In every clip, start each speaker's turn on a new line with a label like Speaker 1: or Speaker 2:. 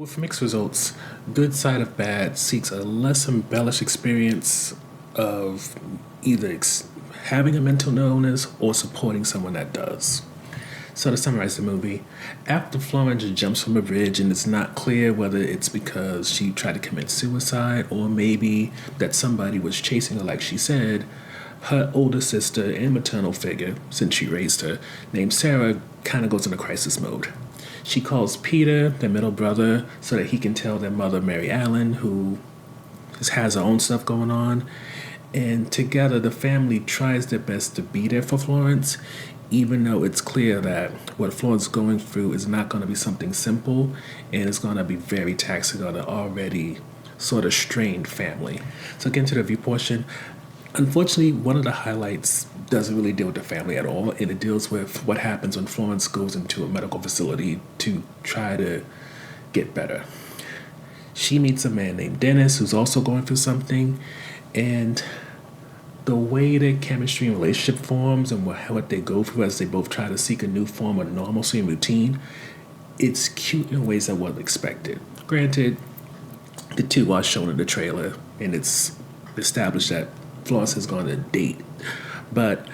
Speaker 1: With mixed results, Good Side of Bad seeks a less embellished experience of either having a mental illness or supporting someone that does. So to summarize the movie, after Florence jumps from a bridge and it's not clear whether it's because she tried to commit suicide or maybe that somebody was chasing her like she said, her older sister and maternal figure, since she raised her, named Sarah, kind of goes into crisis mode. She calls Peter, their middle brother, so that he can tell their mother, Mary Allen, who has her own stuff going on. And together, the family tries their best to be there for Florence, even though it's clear that what Florence is going through is not going to be something simple and it's going to be very taxing on an already sort of strained family. So, getting to the review portion, unfortunately, one of the highlights doesn't really deal with the family at all, and it deals with what happens when Florence goes into a medical facility to try to get better. She meets a man named Dennis who's also going through something, and the way their chemistry and relationship forms and what they go through as they both try to seek a new form of normalcy and routine, it's cute in ways that wasn't expected. Granted, the two are shown in the trailer, and it's established that Florence has gone on a date. But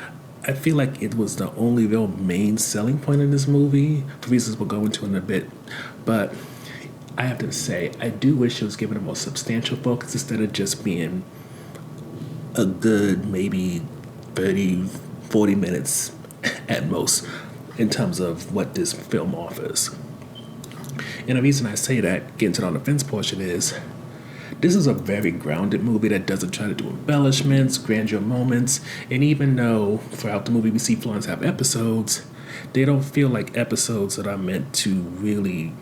Speaker 1: I feel like it was the only real main selling point in this movie, for reasons we'll go into in a bit. But I have to say, I do wish it was given a more substantial focus instead of just being a good maybe 30, 40 minutes at most in terms of what this film offers. And the reason I say that, getting to the on the fence portion, is this is a very grounded movie that doesn't try to do embellishments, grandeur moments, and even though throughout the movie we see Florence have episodes, they don't feel like episodes that are meant to really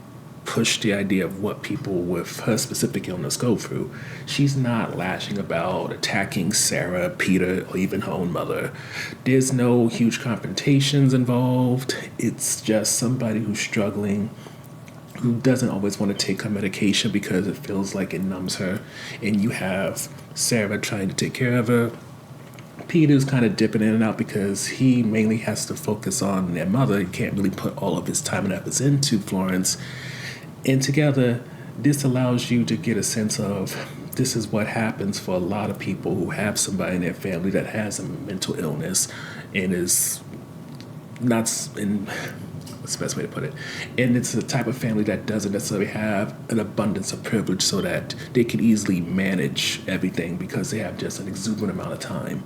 Speaker 1: push the idea of what people with her specific illness go through. She's not lashing about, attacking Sarah, Peter, or even her own mother. There's no huge confrontations involved. It's just somebody who's struggling, who doesn't always want to take her medication because it feels like it numbs her. And you have Sarah trying to take care of her. Peter's kind of dipping in and out because he mainly has to focus on their mother. He can't really put all of his time and efforts into Florence. And together, this allows you to get a sense of this is what happens for a lot of people who have somebody in their family that has a mental illness and is not in... What's the best way to put it? And it's the type of family that doesn't necessarily have an abundance of privilege so that they can easily manage everything because they have just an exuberant amount of time.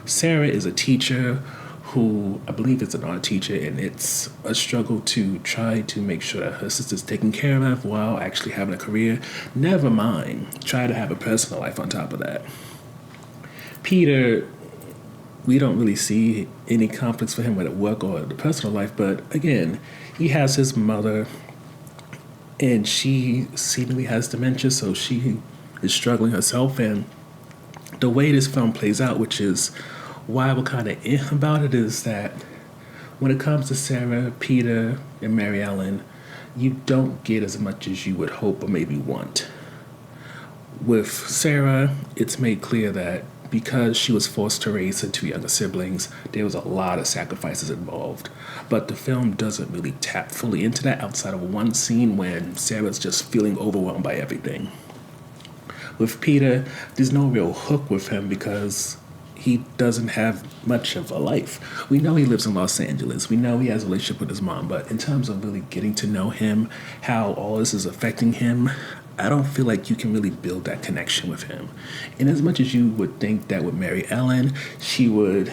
Speaker 1: Sarah is a teacher who I believe is an art teacher, and it's a struggle to try to make sure that her sister's taken care of while actually having a career. Never mind, try to have a personal life on top of that. Peter, we don't really see any conflicts for him with work or the personal life, but again, he has his mother, and she seemingly has dementia, so she is struggling herself. And the way this film plays out, which is why we're kind of about it, is that when it comes to Sarah, Peter, and Mary Ellen, you don't get as much as you would hope or maybe want. With Sarah, it's made clear that because she was forced to raise her two younger siblings, there was a lot of sacrifices involved. But the film doesn't really tap fully into that outside of one scene when Sarah's just feeling overwhelmed by everything. With Peter, there's no real hook with him because he doesn't have much of a life. We know he lives in Los Angeles. We know he has a relationship with his mom, but in terms of really getting to know him, how all this is affecting him, I don't feel like you can really build that connection with him. And as much as you would think that with Mary Ellen, she would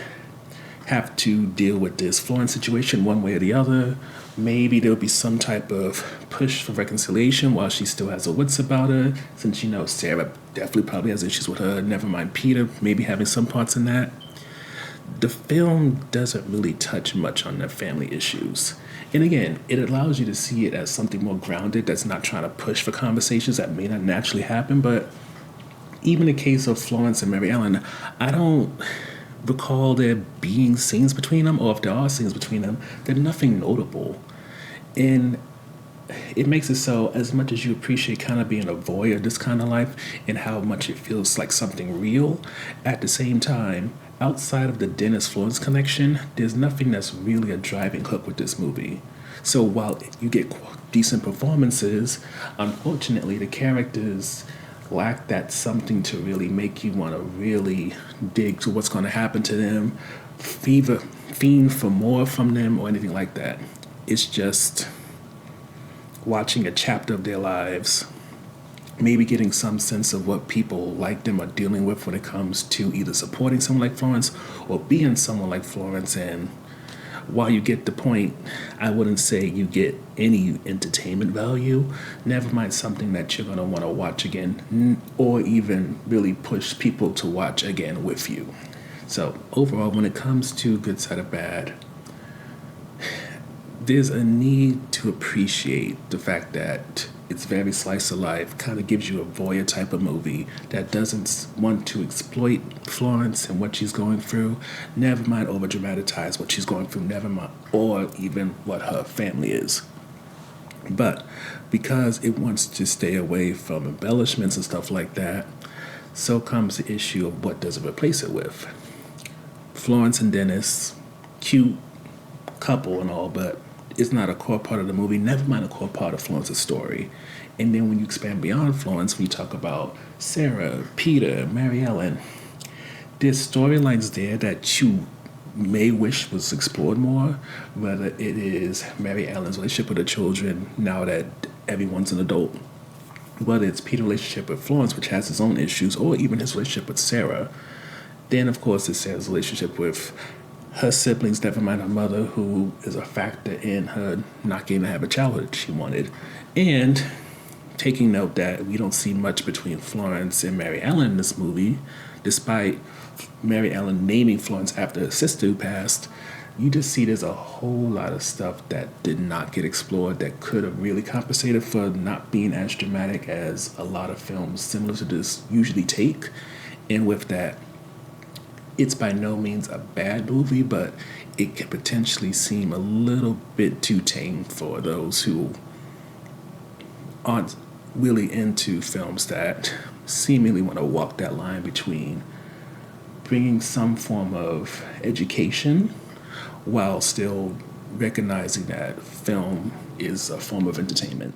Speaker 1: have to deal with this Florence situation one way or the other, maybe there would be some type of push for reconciliation while she still has her wits about her, since you know Sarah definitely probably has issues with her, never mind Peter maybe having some parts in that. The film doesn't really touch much on their family issues. And again, it allows you to see it as something more grounded that's not trying to push for conversations that may not naturally happen. But even in the case of Florence and Mary Ellen, I don't recall there being scenes between them, or if there are scenes between them, they're nothing notable. And it makes it so, as much as you appreciate kind of being a voyeur of this kind of life and how much it feels like something real, at the same time, outside of the Dennis Florence connection, there's nothing that's really a driving hook with this movie. So while you get decent performances, unfortunately the characters lack that something to really make you want to really dig to what's going to happen to them, fiend for more from them, or anything like that. It's just watching a chapter of their lives, maybe getting some sense of what people like them are dealing with when it comes to either supporting someone like Florence or being someone like Florence. And while you get the point, I wouldn't say you get any entertainment value, never mind something that you're going to want to watch again, or even really push people to watch again with you. So overall, when it comes to Good Side of Bad, there's a need to appreciate the fact that it's very slice of life, kind of gives you a voyeur type of movie that doesn't want to exploit Florence and what she's going through, never mind over dramatize what she's going through, never mind, or even what her family is. But because it wants to stay away from embellishments and stuff like that, so comes the issue of what does it replace it with. Florence and Dennis, cute couple and all, but it's not a core part of the movie, never mind a core part of Florence's story. And then when you expand beyond Florence, when you talk about Sarah, Peter, Mary Ellen, there's storylines there that you may wish was explored more, whether it is Mary Ellen's relationship with her children now that everyone's an adult, whether it's Peter's relationship with Florence, which has its own issues, or even his relationship with Sarah. Then, of course, it's Sarah's relationship with her siblings, never mind her mother, who is a factor in her not getting to have a childhood she wanted. And taking note that we don't see much between Florence and Mary Ellen in this movie, despite Mary Ellen naming Florence after her sister who passed, you just see there's a whole lot of stuff that did not get explored that could have really compensated for not being as dramatic as a lot of films similar to this usually take. And with that, it's by no means a bad movie, but it can potentially seem a little bit too tame for those who aren't really into films that seemingly want to walk that line between bringing some form of education while still recognizing that film is a form of entertainment.